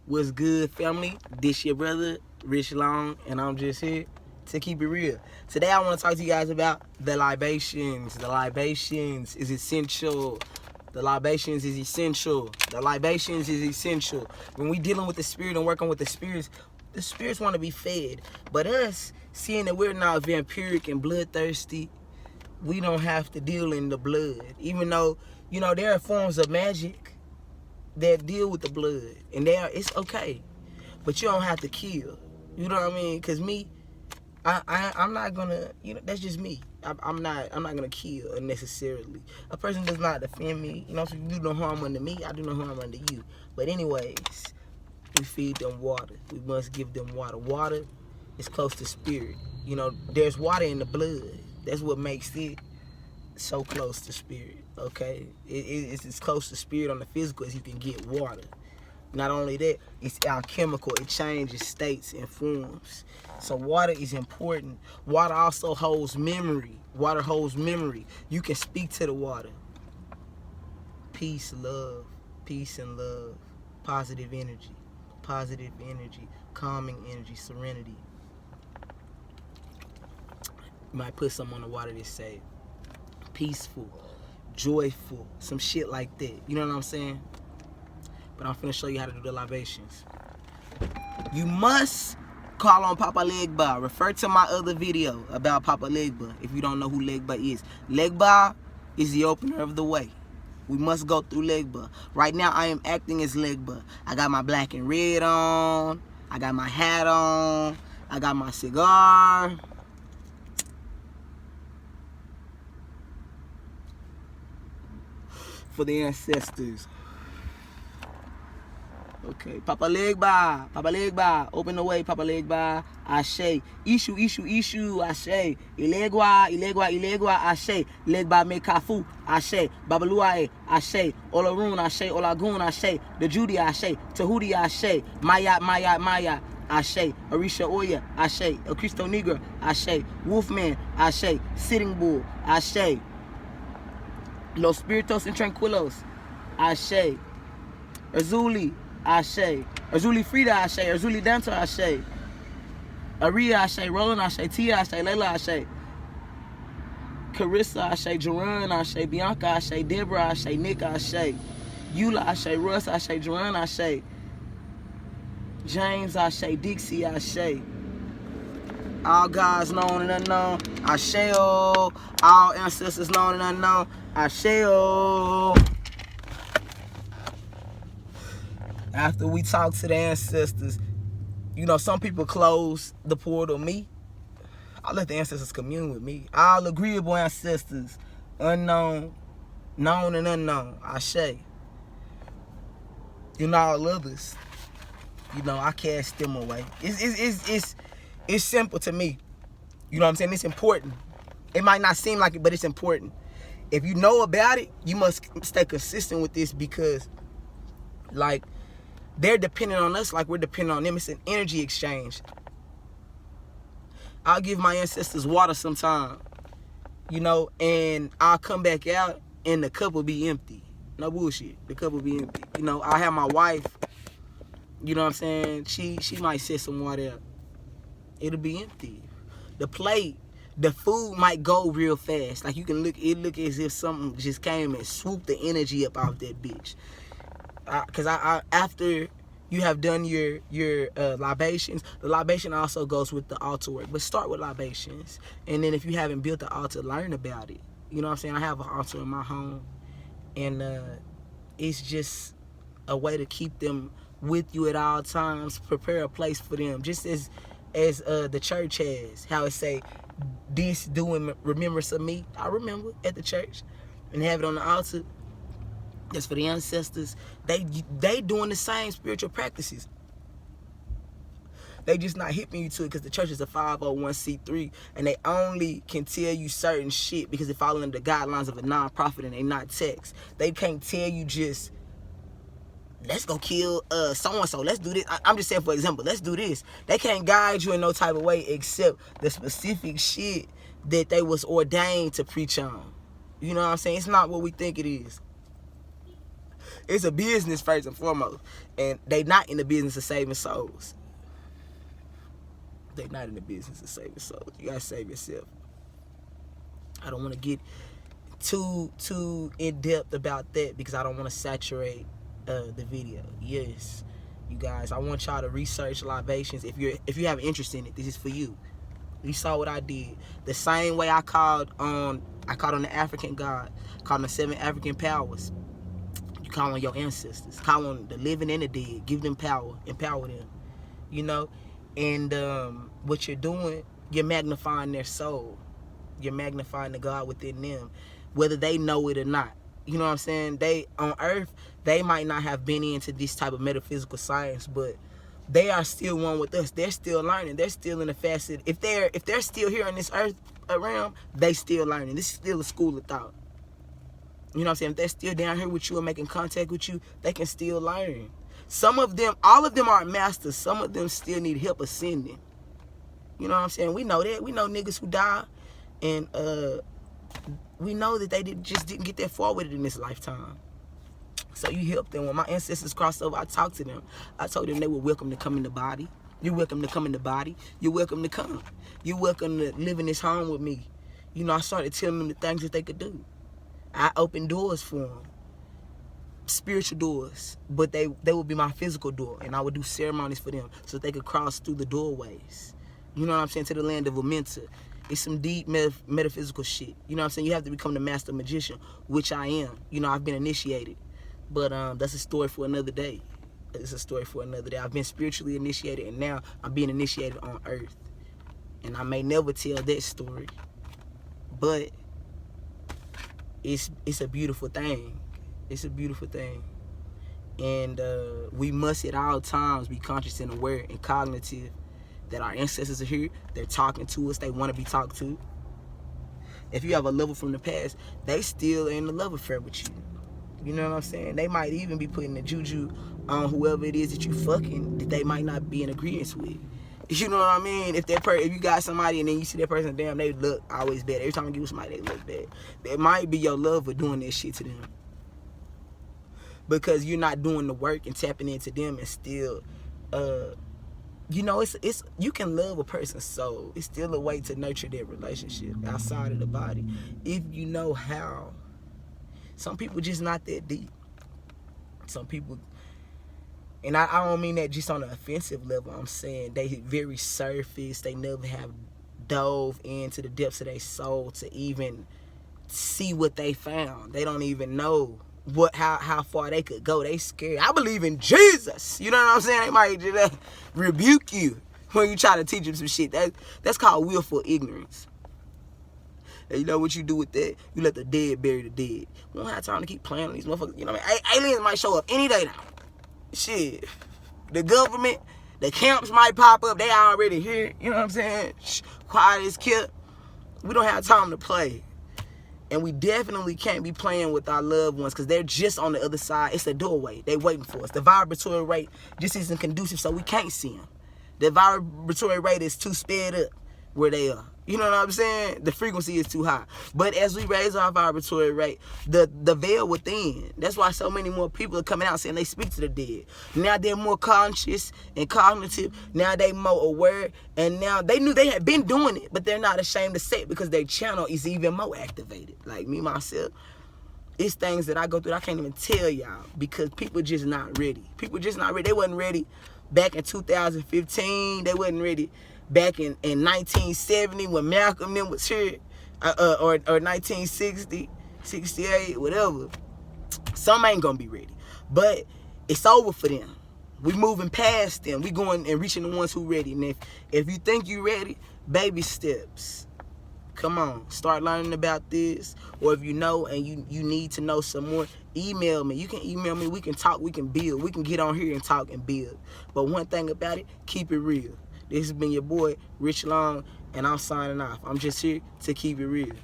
What's good, family? This your brother, Rich Long, and I'm just here to keep it real. Today I want to talk to you guys about the libations. The libations is essential. The libations is essential. The libations is essential. When we dealing with the spirit and working with the spirits want to be fed. But us, seeing that we're not vampiric and bloodthirsty, we don't have to deal in the blood. Even though, there are forms of magic that deal with the blood, and it's okay, but you don't have to kill. You know what I mean? Cause me, I'm not gonna. That's just me. I'm not gonna kill unnecessarily. A person does not defend me. So you do no harm unto me, I do no harm unto you. But anyways, we feed them water. We must give them water. Water is close to spirit. There's water in the blood. That's what makes it so close to spirit. Okay, it's as close to spirit on the physical as you can get water. Not only that, it's alchemical. It changes states and forms. So water is important. Water also holds memory. Water holds memory. You can speak to the water. Peace, love, peace and love, positive energy, calming energy, serenity. You might put something on the water that say peaceful, joyful, some shit like that. You know what I'm saying? But I'm finna show you how to do the libations. You must call on Papa Legba. Refer to my other video about Papa Legba if you don't know who Legba is. Legba is the opener of the way. We must go through Legba. Right now I am acting as Legba. I got my black and red on. I got my hat on. I got my cigar. For the ancestors. Okay, Papa Legba, open the way, Papa Legba, Ashe, Ishu, Ashe, Ilegwa, Ashe, Legba Mekafu, Ashe, Babaluae, Ashe, Olarun, Ashe, Olagun, Ashe, the Judy, Ashe, Tahudi, Ashe, Maya, Ashe, Arisha Oya, Ashe, El Cristo Negro, Ashe, Wolfman, Ashe, Sitting Bull, Ashe, Los Spiritos and Tranquilos, Ashe, Azuli, Ashe, Azuli Frida, Ashe, Azuli Danto, Ashe, Aria, Ashe, Roland, Ashe, Tia, Ashe, Layla, Ashe, Carissa, Ashe, Jerron, Ashe, Bianca, Ashe, Deborah, Ashe, Nick, Ashe, Eula, Ashe, Russ, Ashe, Jerron, Ashe, James, Ashe, Dixie, Ashe, all gods known and unknown, Ashe-o, all ancestors known and unknown, Ashe-o. After we talk to the ancestors, some people close the portal. Me, I let the ancestors commune with me. All agreeable ancestors, unknown, known and unknown, Ashe. All others, I cast them away. It's simple to me. You know what I'm saying? It's important. It might not seem like it, but it's important. If you know about it, you must stay consistent with this because, they're dependent on us like we're dependent on them. It's an energy exchange. I'll give my ancestors water sometime, and I'll come back out and the cup will be empty. No bullshit. The cup will be empty. I'll have my wife, you know what I'm saying? She might set some water out. It'll be empty. The plate, the food might go real fast. Like it look as if something just came and swooped the energy up off that bitch. Because after you have done your libations, the libation also goes with the altar work. But start with libations, and then if you haven't built the altar, learn about it. You know what I'm saying? I have an altar in my home, and it's just a way to keep them with you at all times. Prepare a place for them, just as the church has. How it say, "This do in remembrance of me." I remember at the church, and have it on the altar. That's for the ancestors. They doing the same spiritual practices. They just not hipping you to it because the church is a 501c3 and they only can tell you certain shit because they follow the guidelines of a non-profit and they not text. They can't tell you just, let's go kill so-and-so. Let's do this. I'm just saying, for example, let's do this. They can't guide you in no type of way except the specific shit that they was ordained to preach on. You know what I'm saying? It's not what we think it is. It's a business first and foremost. And they not in the business of saving souls. They not in the business of saving souls. You gotta save yourself. I don't want to get too in depth about that because I don't want to saturate the video. Yes, you guys, I want y'all to research libations. If you have interest in it, this is for you. You saw what I did. The same way I called on the African God, called on the 7 African powers. You call on your ancestors, call on the living and the dead, give them power, empower them. You know, and what you're doing, you're magnifying their soul. You're magnifying the God within them, whether they know it or not. You know what I'm saying? They on earth, they might not have been into this type of metaphysical science, but they are still one with us. They're still learning. They're still in the facet. If they're still here in this earth realm, they still learning. This is still a school of thought. You know what I'm saying? If they're still down here with you and making contact with you, they can still learn. Some of them, all of them aren't masters. Some of them still need help ascending. You know what I'm saying? We know that. We know niggas who die, and we know that they just didn't get that far with it in this lifetime. So you help them. When my ancestors crossed over, I talked to them. I told them they were welcome to come in the body. You're welcome to come in the body. You're welcome to come. You're welcome to live in this home with me. You know, I started telling them the things that they could do. I opened doors for them. Spiritual doors. But they would be my physical door. And I would do ceremonies for them so that they could cross through the doorways. You know what I'm saying? To the land of Amenta. It's some deep metaphysical shit. You know what I'm saying? You have to become the master magician, which I am. You know, I've been initiated. But that's a story for another day. It's a story for another day. I've been spiritually initiated, and now I'm being initiated on earth. And I may never tell that story. But it's a beautiful thing. It's a beautiful thing. And we must at all times be conscious and aware and cognitive that our ancestors are here. They're talking to us. They want to be talked to. If you have a lover from the past, they still in the love affair with you. You know what I'm saying? They might even be putting the juju on whoever it is that you fucking that they might not be in agreement with. You know what I mean? If you got somebody and then you see that person, damn, they look always bad. Every time you get with somebody, they look bad. It might be your lover doing that shit to them. Because you're not doing the work and tapping into them and still, you know, it's you can love a person's soul. It's still a way to nurture their relationship outside of the body if you know how. Some people just not that deep. Some people, and I don't mean that just on an offensive level. I'm saying they very surface. They never have dove into the depths of their soul to even see what they found. They don't even know how far they could go. They scared. I believe in Jesus. You know what I'm saying? They might just rebuke you when you try to teach them some shit. That's called willful ignorance. And you know what you do with that? You let the dead bury the dead. We don't have time to keep playing on these motherfuckers. You know what I mean? Aliens might show up any day now. Shit. The government, the camps might pop up. They already here. You know what I'm saying? Quiet as kept. We don't have time to play. And we definitely can't be playing with our loved ones because they're just on the other side. It's a doorway. They waiting for us. The vibratory rate just isn't conducive, so we can't see them. The vibratory rate is too sped up where they are. You know what I'm saying? The frequency is too high. But as we raise our vibratory rate, the veil within. That's why so many more people are coming out saying they speak to the dead. Now they're more conscious and cognitive. Now they more aware. And now they knew they had been doing it, but they're not ashamed to say it because their channel is even more activated. Like me, myself, it's things that I go through that I can't even tell y'all because people just not ready. People just not ready. They wasn't ready back in 2015. They wasn't ready back in 1970 when Malcolm them was here, or 1960, 68, whatever. Some ain't gonna be ready, but it's over for them. We moving past them. We going and reaching the ones who ready. And if you think you ready, baby steps. Come on, start learning about this. Or if you know and you need to know some more, email me. You can email me. We can talk. We can build. We can get on here and talk and build. But one thing about it, keep it real. This has been your boy, Rich Long, and I'm signing off. I'm just here to keep it real.